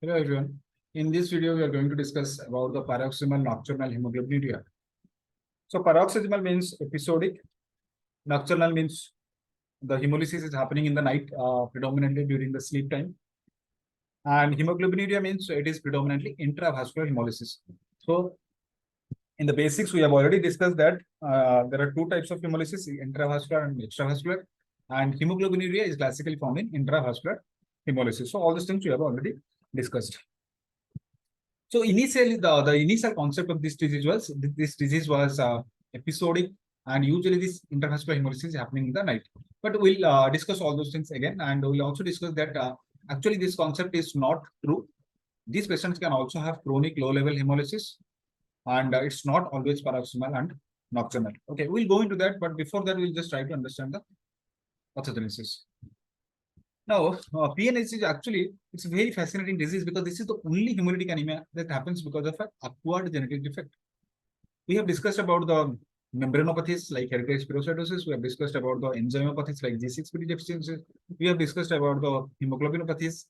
Hello everyone. In this video, we are going to discuss about the paroxysmal nocturnal hemoglobinuria. So paroxysmal means episodic, nocturnal means the hemolysis is happening in the night, predominantly during the sleep time. And hemoglobinuria means it is predominantly intravascular hemolysis. So in the basics, we have already discussed that there are two types of hemolysis, intravascular and extravascular. And hemoglobinuria is classically found in intravascular hemolysis. So all these things we have already discussed. So initially, the initial concept of this disease was episodic, and usually this intravascular hemolysis is happening in the night. But we'll discuss all those things again, and we'll also discuss that actually this concept is not true. These patients can also have chronic low-level hemolysis, and it's not always paroxysmal and nocturnal. Okay, we'll go into that, but before that, we'll just try to understand the pathogenesis. Now, PNH is actually, it's a very fascinating disease because this is the only hemolytic anemia that happens because of an acquired genetic defect. We have discussed about the membranopathies like hereditary spherocytosis. We have discussed about the enzymopathies like G6PD deficiency. We have discussed about the hemoglobinopathies,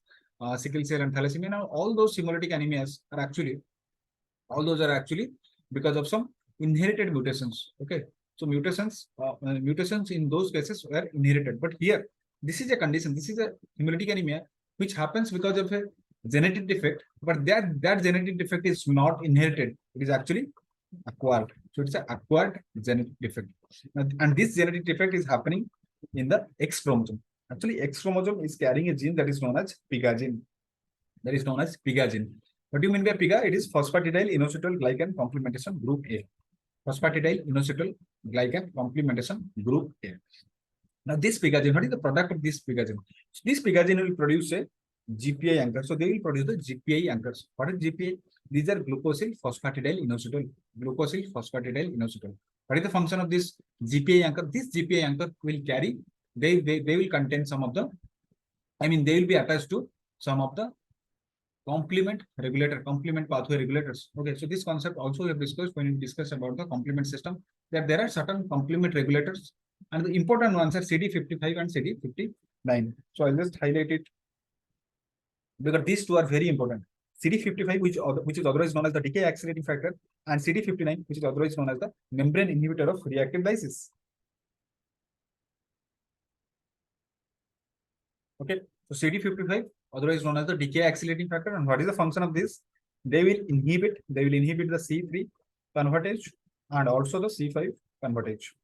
sickle cell and thalassemia. Now, all those hemolytic anemias are actually, because of some inherited mutations. Okay, so mutations in those cases were inherited, but here this is a condition. This is a hemolytic anemia which happens because of a genetic defect, but that genetic defect is not inherited. It is actually acquired. So it's an acquired genetic defect, and this genetic defect is happening in the X chromosome. Actually, X chromosome is carrying a gene that is known as PIGA gene. That is known as PIGA gene. What do you mean by PIGA? It is phosphatidyl inositol glycan complementation group A. Phosphatidyl inositol glycan complementation group A. Now, this PIGA gene, what is the product of this PIGA gene? So this PIGA gene will produce a GPI anchor. So they will produce the GPI anchors. What is GPI? These are glucosyl phosphatidyl inositol. Glucosyl phosphatidyl inositol. What is the function of this GPI anchor? This GPI anchor will carry, they will contain some of the, they will be attached to some of the complement pathway regulators. Okay, so this concept also we have discussed when we discuss about the complement system, that there are certain complement regulators, and the important ones are CD55 and CD59. So I'll just highlight it because these two are very important. CD55, which is otherwise known as the decay accelerating factor, and CD59, which is otherwise known as the membrane inhibitor of reactive lysis. Okay, so CD55, otherwise known as the decay accelerating factor, and what is the function of this? They will inhibit the C3 convertage and also the C5 convertage.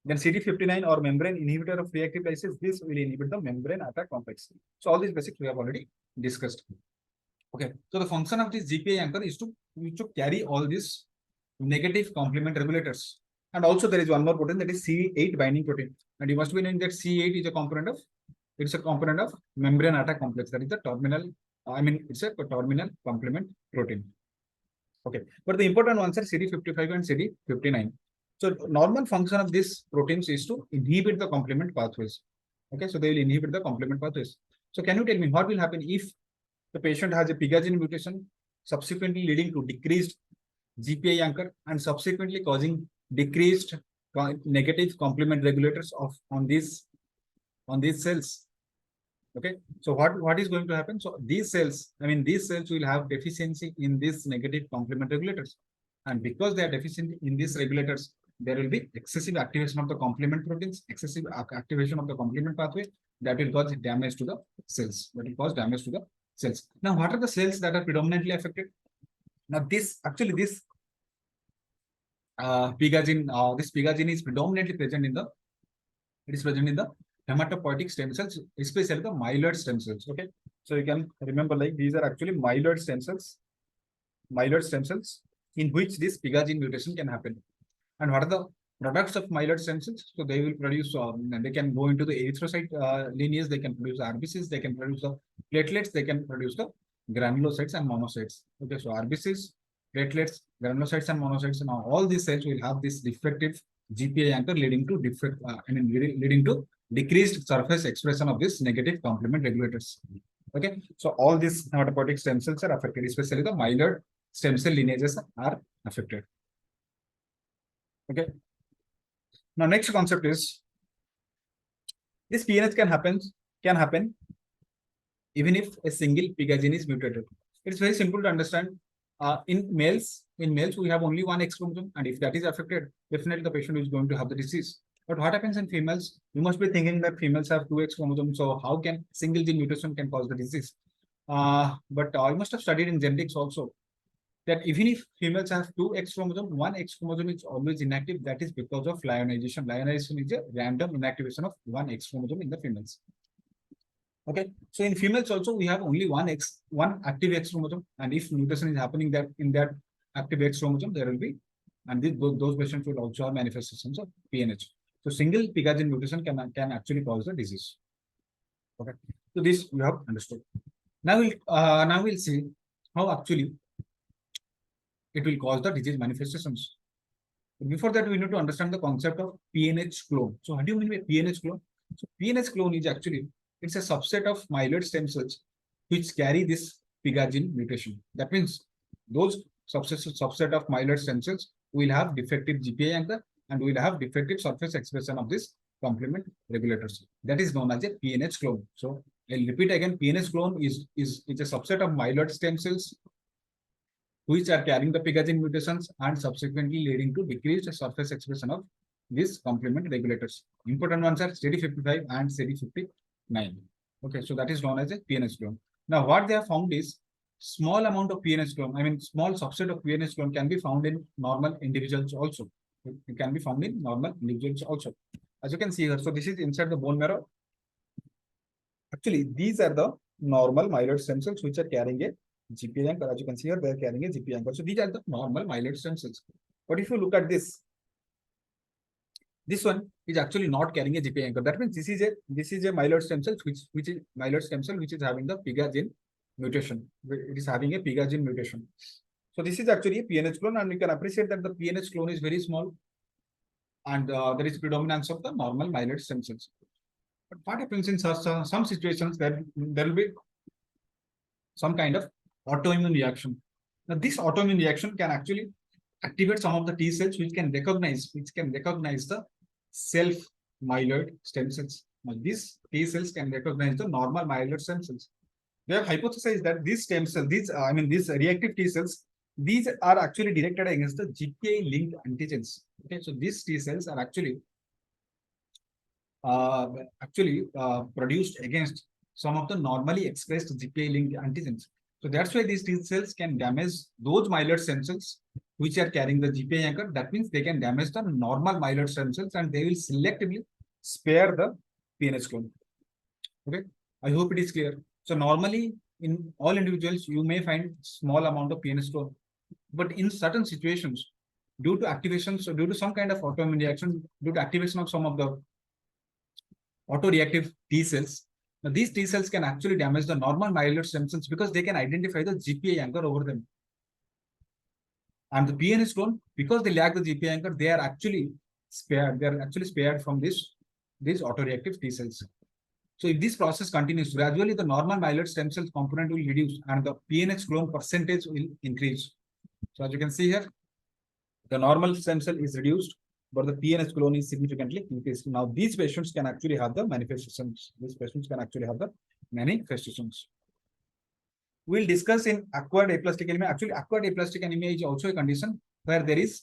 Then CD59 or membrane inhibitor of reactive lysis, this will inhibit the membrane attack complex. So all these basics we have already discussed. Okay, so the function of this GPI anchor is to carry all these negative complement regulators. And also there is one more protein, that is C8 binding protein. And you must be knowing that C8 is a component of membrane attack complex. That is the terminal, it's a terminal complement protein. Okay, but the important ones are CD55 and CD59. So normal function of these proteins is to inhibit the complement pathways. Okay, so they will inhibit the complement pathways. So can you tell me what will happen if the patient has a PIGA gene mutation, subsequently leading to decreased GPI anchor and subsequently causing decreased negative complement regulators on these cells? Okay, so what is going to happen? So these cells will have deficiency in these negative complement regulators, and because they are deficient in these regulators, there will be excessive activation of the complement proteins, excessive activation of the complement pathway that will cause damage to the cells. Now, what are the cells that are predominantly affected? Now, this PIGA gene is predominantly present in the hematopoietic stem cells, especially the myeloid stem cells. Okay, so you can remember, like, these are actually myeloid stem cells in which this PIGA gene mutation can happen. And what are the products of myeloid stem cells? So they will produce, they can go into the erythrocyte lineage, they can produce RBCs, they can produce the platelets, they can produce the granulocytes and monocytes. Okay, so RBCs, platelets, granulocytes and monocytes, now all these cells will have this defective GPI anchor, leading to decreased surface expression of this negative complement regulators. Okay, so all these hematopoietic stem cells are affected, especially the myeloid stem cell lineages are affected. Okay, now next concept is this PNH can happen even if a single PIGA gene is mutated. It's very simple to understand. In males, we have only one X chromosome, and if that is affected, definitely the patient is going to have the disease. But what happens in females? You must be thinking that females have two X chromosomes, so how can single gene mutation can cause the disease? But you must have studied in genetics also that even if females have two X chromosome, one X chromosome is always inactive. That is because of lionization. Lionization is a random inactivation of one X chromosome in the females. Okay, so in females also we have only one active X chromosome, and if mutation is happening that in that active X chromosome, there will be, and those patients will also have manifestations of PNH. So single PIGA gene mutation can actually cause the disease. Okay, so this you have understood. Now we'll see how actually it will cause the disease manifestations. Before that, we need to understand the concept of PNH clone. So how do you mean by PNH clone? So PNH clone is actually, it's a subset of myeloid stem cells which carry this PIGA gene mutation. That means those subset of myeloid stem cells will have defective GPA anchor and will have defective surface expression of this complement regulators. That is known as a PNH clone. So I'll repeat again, PNH clone is a subset of myeloid stem cells which are carrying the PIGA gene mutations and subsequently leading to decreased surface expression of these complement regulators. Important ones are CD55 and CD59. Okay, so that is known as a PNH clone. Now, what they have found is small amount of PNH clone, I mean, small subset of PNH clone can be found in normal individuals also. It can be found in normal individuals also. As you can see here, so this is inside the bone marrow. Actually, these are the normal myeloid stem cells which are carrying a GPA anchor. As you can see here, they are carrying a GPA anchor. So these are the normal myeloid stem cells. But if you look at this one is actually not carrying a GPA anchor. That means this is a myeloid stem cell which is myeloid stem cell which is having the PIGA gene mutation. It is having a PIGA gene mutation. So this is actually a PNH clone, and we can appreciate that the PNH clone is very small, and there is predominance of the normal myeloid stem cells. But what happens in some situations that there will be some kind of autoimmune reaction. Now, this autoimmune reaction can actually activate some of the T cells which can recognize the self myeloid stem cells. Now, these T cells can recognize the normal myeloid stem cells. They have hypothesized that these stem cells, these reactive T cells, these are actually directed against the GPA linked antigens. Okay, so these T cells are actually produced against some of the normally expressed GPA linked antigens. So that's why these T cells can damage those myeloid stem cells which are carrying the GPA anchor. That means they can damage the normal myeloid stem cells and they will selectively spare the PNH clone. Okay, I hope it is clear. So normally in all individuals, you may find small amount of PNH clone, but in certain situations, due to activations, so due to some kind of autoimmune reaction, due to activation of some of the autoreactive T cells, now these T cells can actually damage the normal myeloid stem cells because they can identify the GPA anchor over them. And the PNH clone, because they lack the GPA anchor, they are actually spared. They are actually spared from these autoreactive T cells. So if this process continues, gradually the normal myeloid stem cells component will reduce and the PNH clone percentage will increase. So as you can see here, the normal stem cell is reduced, but the PNH clone is significantly increased. Now these patients can actually have the manifestations. These patients can actually have the manifestations. We'll discuss in acquired aplastic anemia. Actually, acquired aplastic anemia is also a condition where there is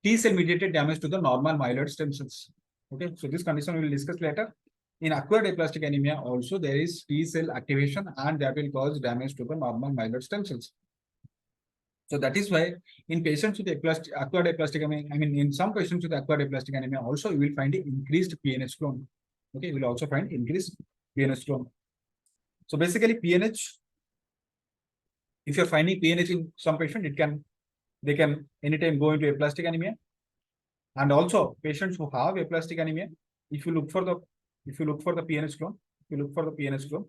T cell mediated damage to the normal myeloid stem cells. Okay, so this condition we will discuss later. In acquired aplastic anemia, also there is T cell activation and that will cause damage to the normal myeloid stem cells. So that is why in patients with acquired aplastic anemia, in some patients with acquired aplastic anemia, also you will find an increased PNH clone. Okay, you will also find increased PNH clone. So basically, PNH, if you're finding PNH in some patient, they can anytime go into aplastic anemia. And also patients who have aplastic anemia, if you look for the PNH clone,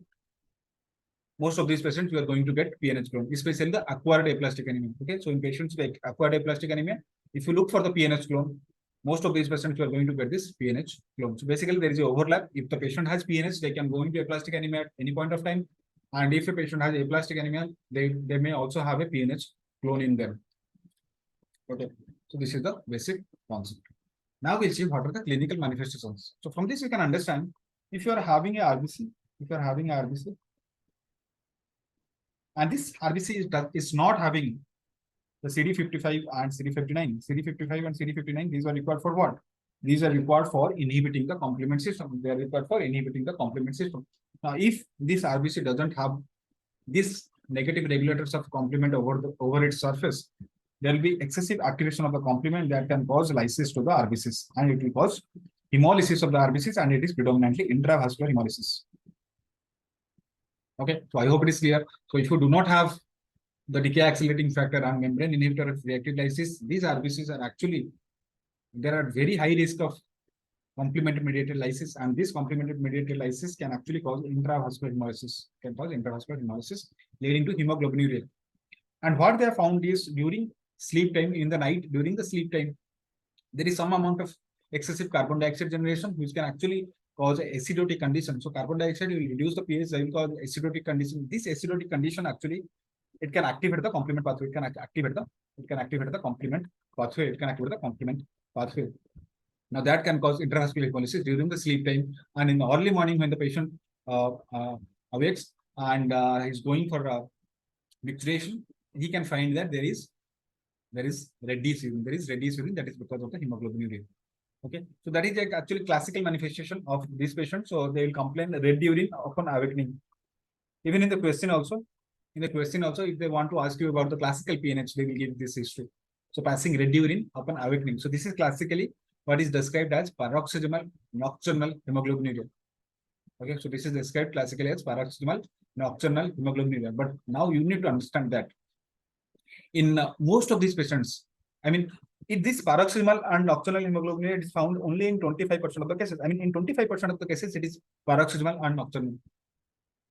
most of these patients, you are going to get PNH clone, especially the acquired aplastic anemia. Okay, so in patients with acquired aplastic anemia, if you look for the PNH clone, most of these patients, you are going to get this PNH clone. So basically, there is an overlap. If the patient has PNH, they can go into aplastic anemia at any point of time. And if a patient has aplastic anemia, they may also have a PNH clone in them. Okay, so this is the basic concept. Now we'll see what are the clinical manifestations. So from this, you can understand if you are having a RBC, And this RBC is not having the CD55 and CD59. CD55 and CD59, these are required for what? These are required for inhibiting the complement system. They are required for inhibiting the complement system. Now, if this RBC doesn't have this negative regulators of complement over its surface, there will be excessive activation of the complement that can cause lysis to the RBCs, and it will cause hemolysis of the RBCs, and it is predominantly intravascular hemolysis. Okay, so I hope it is clear. So if you do not have the decay accelerating factor and membrane inhibitor of reactive lysis, these RBCs are actually, there are very high risk of complement mediated lysis, and this complement mediated lysis can actually cause intravascular hemolysis, leading to hemoglobinuria. And what they have found is during sleep time, in the night, during the sleep time, there is some amount of excessive carbon dioxide generation, which can actually cause an acidotic condition. So carbon dioxide will reduce the pH, that will cause acidotic condition. This acidotic condition actually, it can activate the complement pathway. It can activate the complement pathway. Now that can cause intravascular hemolysis during the sleep time, and in the early morning when the patient awakes and is going for micturition, he can find that there is reddish urine. That is because of the hemoglobinuria. Okay, so that is actually classical manifestation of this patient. So they will complain red urine upon awakening. Even in the question also, if they want to ask you about the classical PNH, they will give this history. So passing red urine upon awakening. So this is classically what is described as paroxysmal nocturnal hemoglobinuria. Okay, so this is described classically as paroxysmal nocturnal hemoglobinuria. But now you need to understand that in most of these patients, I mean, this paroxysmal and nocturnal hemoglobinuria is found only in 25% of the cases. I mean, in 25% of the cases, it is paroxysmal and nocturnal.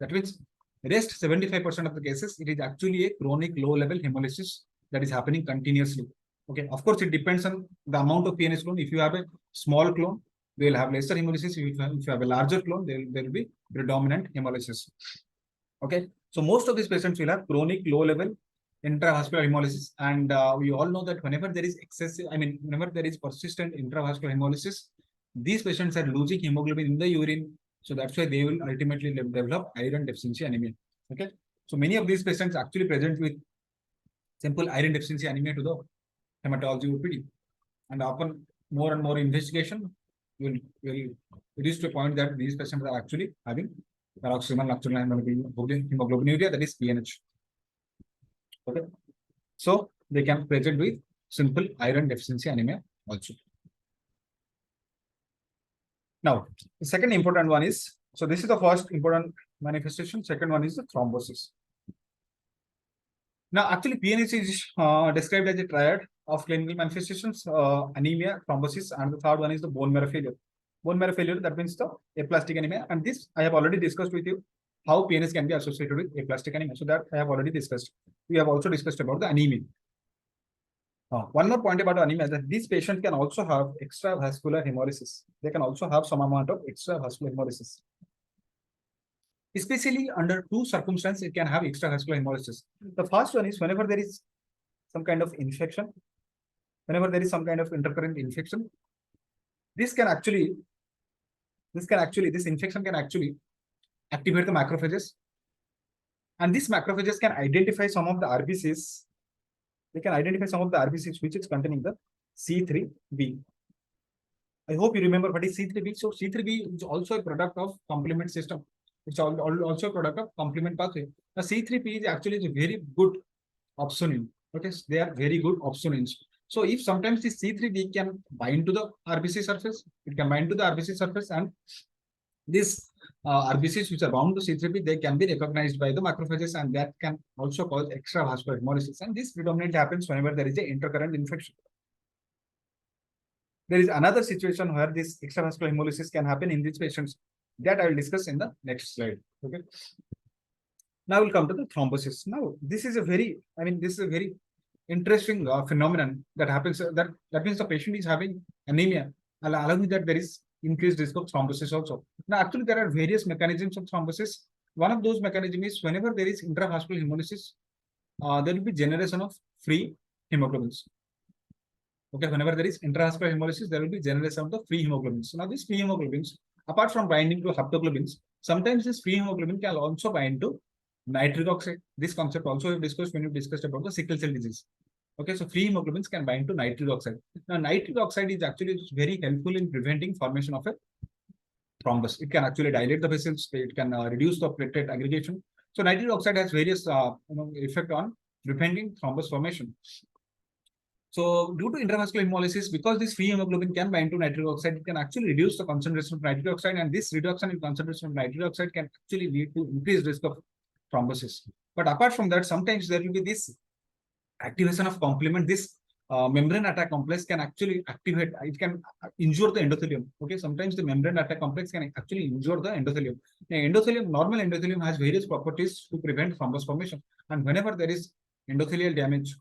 That means rest 75% of the cases, it is actually a chronic low-level hemolysis that is happening continuously. Okay, of course, it depends on the amount of PNH clone. If you have a small clone, they will have lesser hemolysis. If you have a larger clone, there will be predominant hemolysis. Okay, so most of these patients will have chronic low-level intravascular hemolysis, and we all know that whenever there is whenever there is persistent intravascular hemolysis, these patients are losing hemoglobin in the urine. So that's why they will ultimately develop iron deficiency anemia. Okay, so many of these patients actually present with simple iron deficiency anemia to the hematology OPD, and often more and more investigation will reach to a point that these patients are actually having paroxysmal nocturnal hemoglobinuria, that is PNH. Okay, so they can present with simple iron deficiency anemia also. Now, the second important one is, so this is the first important manifestation. Second one is the thrombosis. Now, actually, PNH is described as a triad of clinical manifestations: anemia, thrombosis, and the third one is the bone marrow failure. Bone marrow failure, that means the aplastic anemia. And this I have already discussed with you, how PNH can be associated with aplastic anemia. So that I have already discussed. We have also discussed about the anemia. One more point about anemia, that these patients can also have extravascular hemolysis. They can also have some amount of extravascular hemolysis. Especially under two circumstances, it can have extravascular hemolysis. The first one is whenever there is some kind of infection, whenever there is some kind of intercurrent infection, this infection can actually activate the macrophages, and these macrophages can identify some of the RBCs. They can identify some of the RBCs which is containing the C3b. I hope you remember what is C3b. So C3b is also a product of complement system. It's also a product of complement pathway. The C3b is actually a very good opsonin. Okay, they are very good opsonins. So if sometimes the C3b can bind to the RBC surface, it can bind to the RBC surface, and these RBCs which are bound to C3b, they can be recognized by the macrophages, and that can also cause extravascular hemolysis. And this predominantly happens whenever there is an intercurrent infection. There is another situation where this extravascular hemolysis can happen in these patients, that I will discuss in the next slide. Okay. Now we'll come to the thrombosis. Now, this is a very interesting phenomenon that happens. That means the patient is having anemia, and along with that, there is increased risk of thrombosis also. Now, actually, there are various mechanisms of thrombosis. One of those mechanisms is whenever there is intravascular hemolysis, there will be generation of free hemoglobins. Okay, whenever there is intravascular hemolysis, there will be generation of the free hemoglobins. So now, these free hemoglobins, apart from binding to haptoglobins, sometimes this free hemoglobin can also bind to nitric oxide. This concept also we discussed when we discussed about the sickle cell disease. Okay, so free hemoglobins can bind to nitric oxide. Now, nitric oxide is actually very helpful in preventing formation of a thrombus. It can actually dilate the vessels. It can reduce the platelet aggregation. So nitric oxide has various effect on preventing thrombus formation. So due to intravascular hemolysis, because this free hemoglobin can bind to nitric oxide, it can actually reduce the concentration of nitric oxide, and this reduction in concentration of nitric oxide can actually lead to increased risk of thrombosis. But apart from that, sometimes there will be this activation of complement. This membrane attack complex can actually activate, it can injure the endothelium. Okay, sometimes the membrane attack complex can actually injure the endothelium. The endothelium, normal endothelium has various properties to prevent thrombus formation. And whenever there is endothelial damage,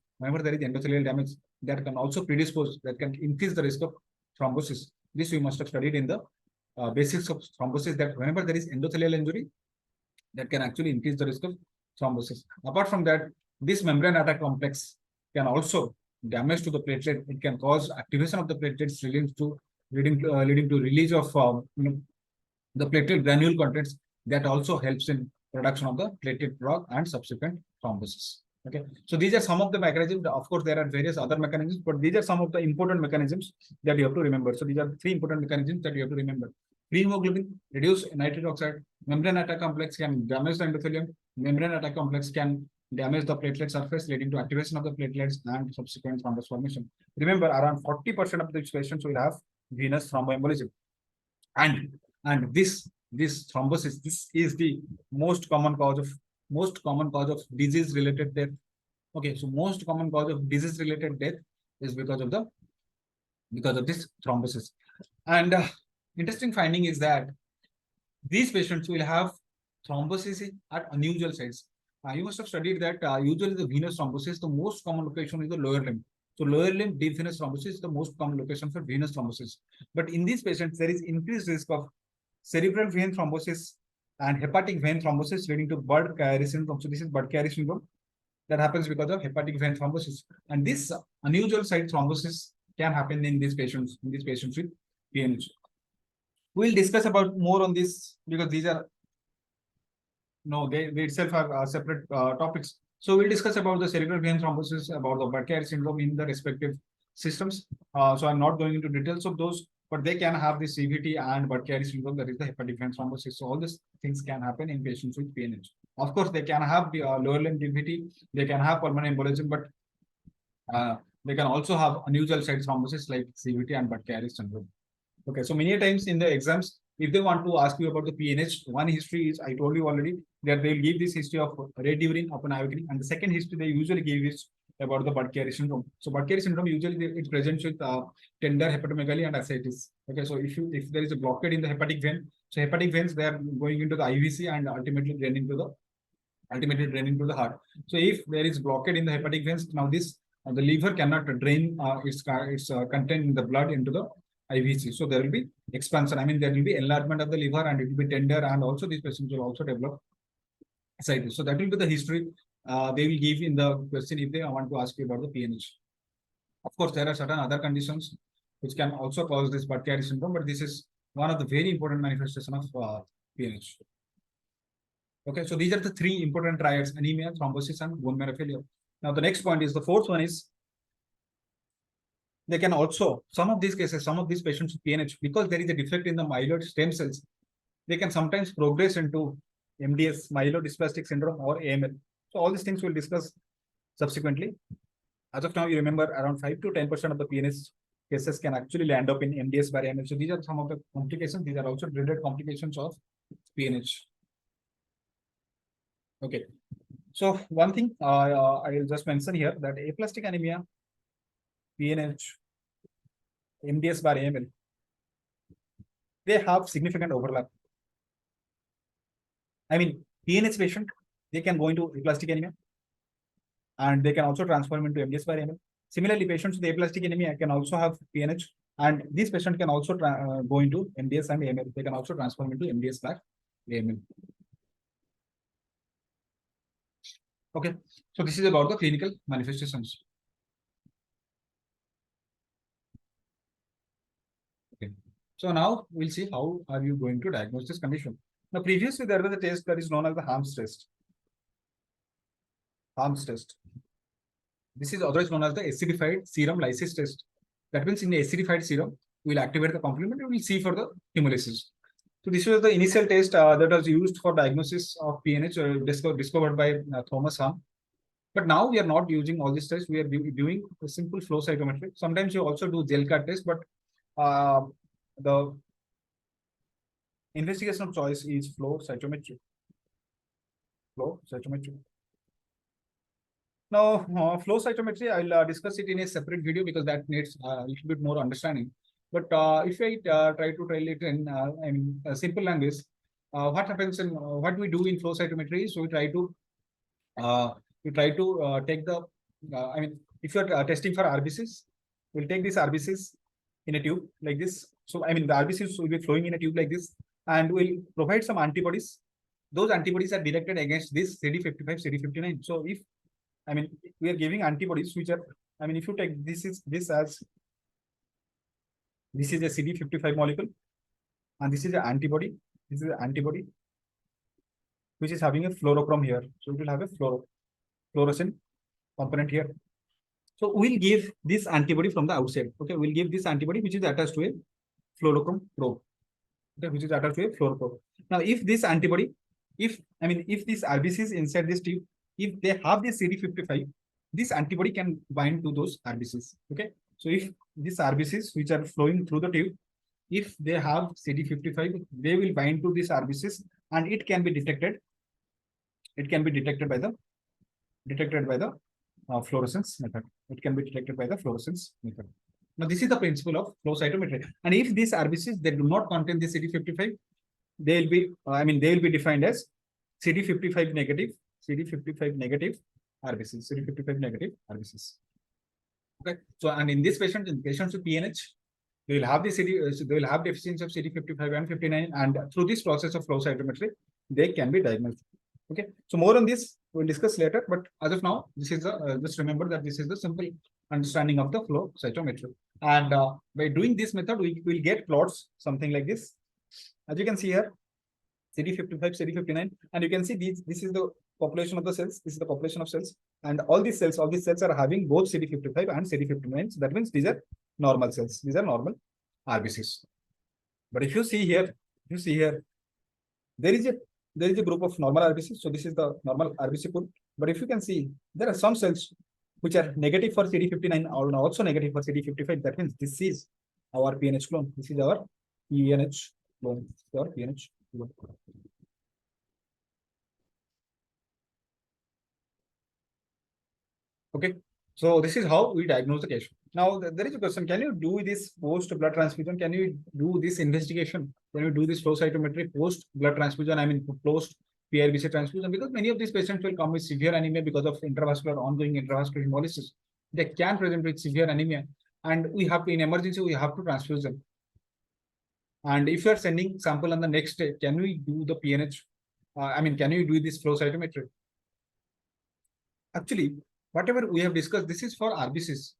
that can also predispose, that can increase the risk of thrombosis. This we must have studied in the basics of thrombosis, that whenever there is endothelial injury, that can actually increase the risk of thrombosis. Apart from that, this membrane attack complex can also damage to the platelet. It can cause activation of the platelets, leading to release of the platelet granule contents. That also helps in production of the platelet drug and subsequent thrombosis. Okay, so these are some of the mechanisms. Of course, there are various other mechanisms, but these are some of the important mechanisms that you have to remember. So these are three important mechanisms that you have to remember. Free hemoglobin, reduce nitric oxide, membrane attack complex can damage the endothelium, membrane attack complex can damage the platelet surface, leading to activation of the platelets and subsequent thrombus formation. Remember, around 40% of these patients will have venous thromboembolism. And this thrombosis, this is the most common cause of disease related death. Okay, so most common cause of disease related death is because of this thrombosis. And interesting finding is that these patients will have thrombosis at unusual sites. You must have studied that usually the venous thrombosis, the most common location is the lower limb. So lower limb deep venous thrombosis is the most common location for venous thrombosis. But in these patients, there is increased risk of cerebral vein thrombosis and hepatic vein thrombosis, leading to Budd-Chiari syndrome. So this is Budd-Chiari syndrome that happens because of hepatic vein thrombosis. And this unusual site thrombosis can happen in these patients with PNH. We'll discuss about more on this because these are they itself have separate topics. So we'll discuss about the cerebral vein thrombosis, about the Budd-Chiari syndrome in the respective systems. So I'm not going into details of those, but they can have the CVT and Budd-Chiari syndrome, that is the hepatic vein thrombosis. So all these things can happen in patients with PNH. Of course, they can have the lower limb DVT, they can have pulmonary embolism, but they can also have unusual site thrombosis like CVT and Budd-Chiari syndrome. Okay, so many times in the exams, if they want to ask you about the PNH, one history is, I told you already, that they'll give this history of red urine upon awakening, and the second history they usually give is about the Budd-Chiari syndrome. So Budd-Chiari syndrome usually it presents with tender hepatomegaly and ascites. Okay, so if there is a blockade in the hepatic vein, so hepatic veins, they are going into the IVC and ultimately draining to the heart. So if there is blockade in the hepatic veins, now this the liver cannot drain its content in the blood into the IVC. So there will be expansion. I mean, there will be enlargement of the liver and it will be tender, and also these patients will also develop ascites. So that will be the history they will give in the question if they want to ask you about the PNH. Of course, there are certain other conditions which can also cause this Budd-Chiari syndrome, but this is one of the very important manifestation of PNH. Okay, so these are the three important triads: anemia, thrombosis, and bone marrow failure. Now, the next point is the fourth one is they can also, some of these patients with PNH, because there is a defect in the myeloid stem cells, they can sometimes progress into MDS, myelodysplastic syndrome, or AML. So all these things we'll discuss subsequently. As of now, you remember around 5 to 10% of the PNH cases can actually land up in MDS by AML. So these are some of the complications. These are also dreaded complications of PNH. Okay. So one thing I will just mention here that aplastic anemia, PNH, MDS by AML, they have significant overlap. I mean, PNH patient, they can go into aplastic anemia and they can also transform into MDS by AML. Similarly, patients with aplastic anemia can also have PNH, and these patients can also go into MDS and AML. They can also transform into MDS by AML. Okay, so this is about the clinical manifestations. Okay, so now we'll see how are you going to diagnose this condition. Now, previously there was a test that is known as the Harms test. Harms test. This is otherwise known as the acidified serum lysis test. That means in the acidified serum, we will activate the complement and we will see for the hemolysis. So this was the initial test that was used for diagnosis of PNH discovered by Thomas Hahn. But now we are not using all these tests. We are doing a simple flow cytometry. Sometimes you also do gel card test, but the investigation of choice is flow cytometry. Flow cytometry. Now, flow cytometry, I'll discuss it in a separate video because that needs a little bit more understanding. But if I try to tell it in simple language, what happens in what we do in flow cytometry is we try to take the, if you're testing for RBCs, we'll take these RBCs in a tube like this. So, the RBCs will be flowing in a tube like this, and we'll provide some antibodies. Those antibodies are directed against this CD55, CD59. So, if we are giving antibodies which are, if you take this is a CD55 molecule, and this is an antibody. This is an antibody which is having a fluorochrome here. So it will have a fluorescent component here. So we'll give this antibody from the outside. Okay, we'll give this antibody which is attached to a fluorochrome probe. Okay, which is attached to a fluoroprobe. Now, if this antibody, if this RBCs inside this tube, if they have this CD55, this antibody can bind to those RBCs. Okay, so if these RBCs which are flowing through the tube, if they have CD55, they will bind to these RBCs, and it can be detected. It can be detected by the fluorescence method. It can be detected by the fluorescence method. Now, this is the principle of flow cytometry. And if these RBCs they do not contain the CD55, they will be they will be defined as CD55 negative RBCs. CD55 negative RBCs. Okay. So, and in this patient, in patients with PNH, they will have the they will have deficiency of CD55 and 59, and through this process of flow cytometry, they can be diagnosed. Okay. So more on this we'll discuss later, but as of now, this is the just remember that this is the simple understanding of the flow cytometry. And by doing this method, we will get plots something like this. As you can see here, CD55, CD59, and you can see this is the population of the cells. This is the population of cells, and all these cells are having both CD55 and CD59. So that means these are normal cells. These are normal RBCs. But if you see here, there is a group of normal RBCs. So this is the normal RBC pool. But if you can see, there are some cells which are negative for CD59 or also negative for CD55. That means this is our PNH clone. This is our PNH clone. Our PNH clone. Okay. So this is how we diagnose the case. Now there is a question: can you do this post blood transfusion? Can you do this investigation? Can you do this flow cytometry post blood transfusion? Post PRBC transfusion, because many of these patients will come with severe anemia because of ongoing intravascular hemolysis. They can present with severe anemia, and we have to, in emergency, we have to transfuse them. And if you are sending sample on the next day, can we do the PNH? Can you do this flow cytometry? Actually, whatever we have discussed, this is for RBCs.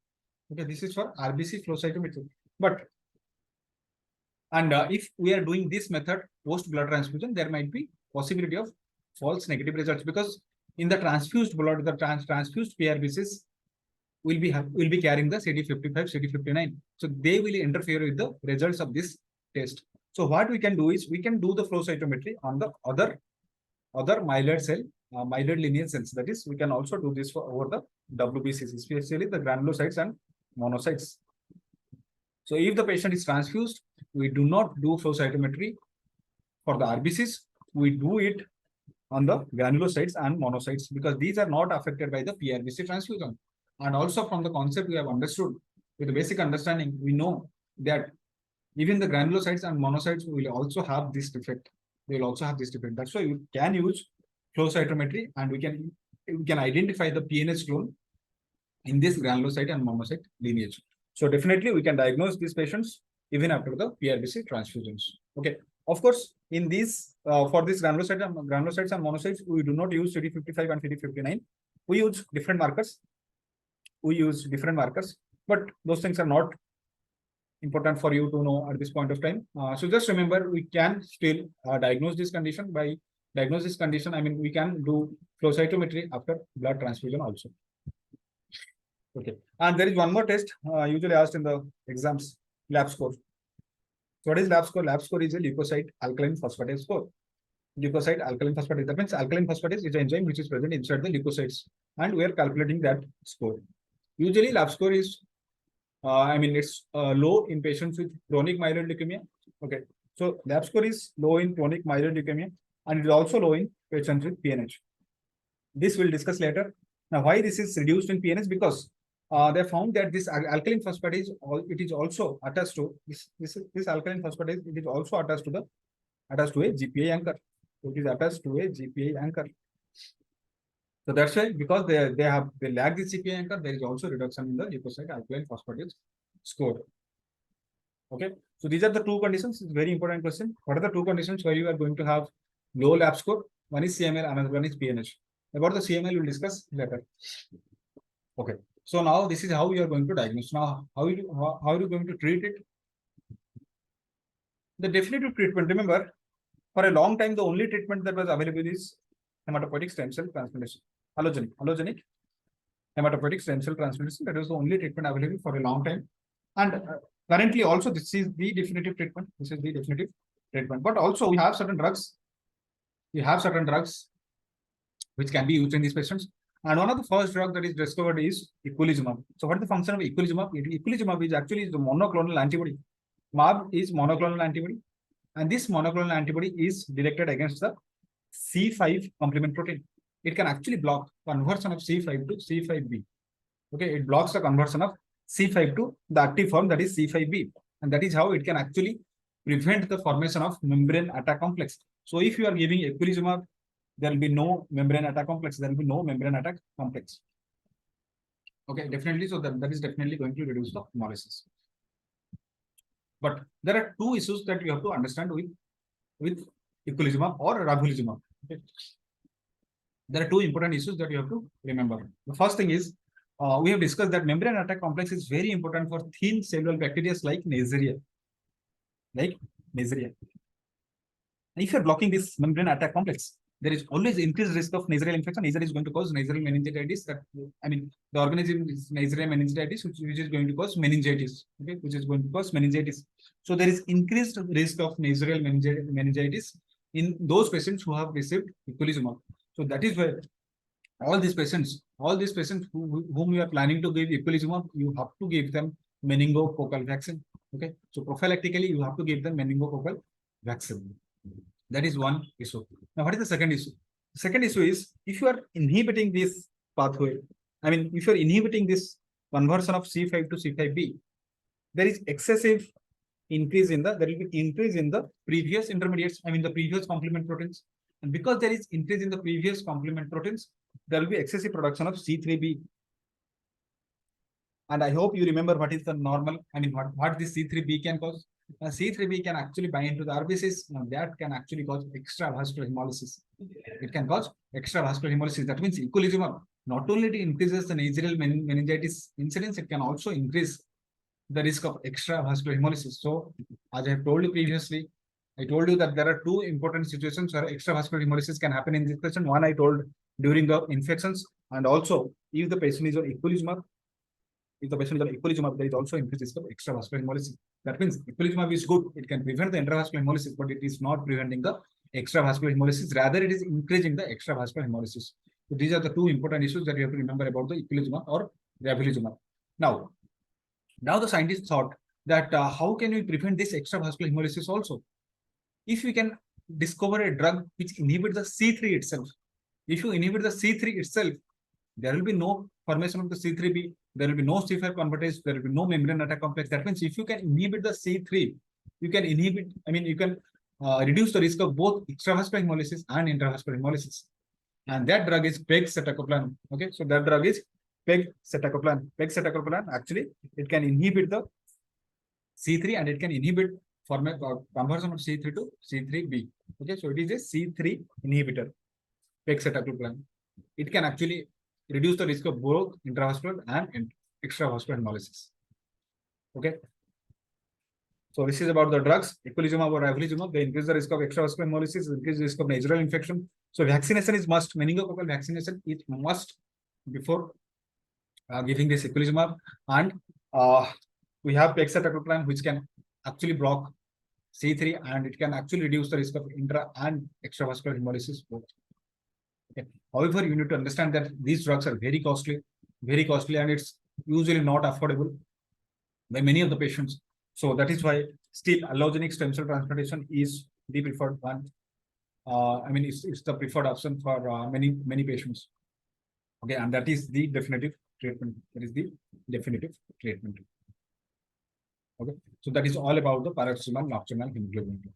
Okay, this is for RBC flow cytometry. But if we are doing this method post blood transfusion, there might be possibility of false negative results, because in the transfused blood, the transfused PRBCs will be carrying the CD55, CD59. So they will interfere with the results of this test. So what we can do is we can do the flow cytometry on the other myeloid cell, myeloid lineage cells. That is, we can also do this over the WBCs, especially the granulocytes and monocytes. So if the patient is transfused, we do not do flow cytometry for the RBCs. We do it on the granulocytes and monocytes, because these are not affected by the PRBC transfusion. And also from the concept we have understood, with the basic understanding, we know that even the granulocytes and monocytes will also have this defect. They will also have this defect. That's why you can use flow cytometry, and we can identify the PNH clone in this granulocyte and monocyte lineage. So definitely we can diagnose these patients even after the PRBC transfusions. Okay. Of course, in these for this granulocytes and monocytes, we do not use CD55 and CD59. We use different markers. But those things are not important for you to know at this point of time. So just remember, we can still diagnose this condition by diagnose this condition, I mean, we can do flow cytometry after blood transfusion also. Okay. And there is one more test usually asked in the exams, lab score. So what is lab score? Lab score is a leukocyte alkaline phosphatase score. Leukocyte alkaline phosphatase. That means alkaline phosphatase is an enzyme which is present inside the leukocytes, and we are calculating that score. Usually, lab score is, I mean, it's low in patients with chronic myeloid leukemia. Okay, so lab score is low in chronic myeloid leukemia, and it is also low in patients with PNH. This we'll discuss later. Now, why this is reduced in PNH? Because they found that this alkaline phosphatase, it is also attached to this alkaline phosphatase. It is also attached to a GPA anchor. So it is attached to a GPA anchor. So that's why, because they lack the GPA anchor, there is also reduction in the leukocyte alkaline phosphatase score. Okay, so these are the two conditions. It's a very important question. What are the two conditions where you are going to have low lab score? One is CML, another one is PNH. About the CML, we'll discuss later. Okay, so now this is how you are going to diagnose. Now, how are you going to treat it? The definitive treatment, remember, for a long time, the only treatment that was available is hematopoietic stem cell transplantation. Allogenic hematopoietic stem cell transplantation. That was the only treatment available for a long time. And currently also, this is the definitive treatment. This is the definitive treatment. But also, we have certain drugs. We have certain drugs which can be used in these patients. And one of the first drugs that is discovered is eculizumab. So what is the function of eculizumab? Eculizumab is actually the monoclonal antibody. MAB is monoclonal antibody. And this monoclonal antibody is directed against the C5 complement protein. It can actually block conversion of C5 to C5b. Okay, it blocks the conversion of C5 to the active form, that is C5b. And that is how it can actually prevent the formation of membrane attack complex. So if you are giving eculizumab, there will be no membrane attack complex. There will be no membrane attack complex. Okay, definitely. So that is definitely going to reduce the hemolysis. But there are two issues that you have to understand with eculizumab or ravulizumab. Okay. There are two important issues that you have to remember. The first thing is, we have discussed that membrane attack complex is very important for thin cellular bacteria like Neisseria. If you are blocking this membrane attack complex, there is always increased risk of Neisseria infection. Neisseria is going to cause Neisseria meningitis. The organism is Neisseria meningitis, which is going to cause meningitis. Okay, which is going to cause meningitis. So there is increased risk of Neisseria meningitis in those patients who have received eculizumab. So that is why all these patients whom you are planning to give eculizumab, you have to give them meningococcal vaccine. Okay, so prophylactically you have to give them meningococcal vaccine. That is one issue. Now, what is the second issue? The second issue is, if you are inhibiting this pathway, if you are inhibiting this conversion of C5 to C5b, there is excessive increase in there will be increase in the previous intermediates, the previous complement proteins. And because there is increase in the previous complement proteins, there will be excessive production of C3b. And I hope you remember what is the normal, what this C3b can cause. C3b can actually bind to the RBCs. Now that can actually cause extravascular hemolysis. It can cause extravascular hemolysis. That means eculizumab not only increases the Neisseria meningitis incidence, it can also increase the risk of extravascular hemolysis. So, as I have told you previously, I told you that there are two important situations where extravascular hemolysis can happen in this patient. One I told during the infections, and also if the patient is on eculizumab. If the patient is on eculizumab, there is also increased risk of extravascular hemolysis. That means eculizumab is good. It can prevent the intravascular hemolysis, but it is not preventing the extravascular hemolysis. Rather, it is increasing the extravascular hemolysis. So these are the two important issues that you have to remember about the eculizumab or ravulizumab. Now the scientists thought that how can we prevent this extravascular hemolysis also? If we can discover a drug which inhibits the C3 itself. If you inhibit the C3 itself, there will be no formation of the C3b, there will be no C5 convertase, there will be no membrane attack complex. That means if you can inhibit the C3, you can inhibit, you can reduce the risk of both extravascular hemolysis and intravascular hemolysis. And that drug is pegcetacoplan. Okay, so that drug is pegcetacoplan. Pegcetacoplan, actually, it can inhibit the C3 and it can inhibit conversion of C3 to C3b. Okay, so it is a C3 inhibitor, pegcetacoplan. It can actually reduce the risk of both intravascular and extravascular hemolysis. Okay. So this is about the drugs, eculizumab or ravulizumab. They increase the risk of extravascular hemolysis, increase the risk of nasal infection. So vaccination is must. Meningococcal vaccination is must before giving this eculizumab. And we have pegcetacoplan, which can actually block C3 and it can actually reduce the risk of intra and extravascular hemolysis both. Okay. However, you need to understand that these drugs are very costly, and it's usually not affordable by many of the patients. So that is why still allogenic stem cell transplantation is the preferred one. I mean, it's the preferred option for many patients. Okay, and that is the definitive treatment. That is the definitive treatment. Okay, so that is all about the paroxysmal nocturnal hemoglobinuria.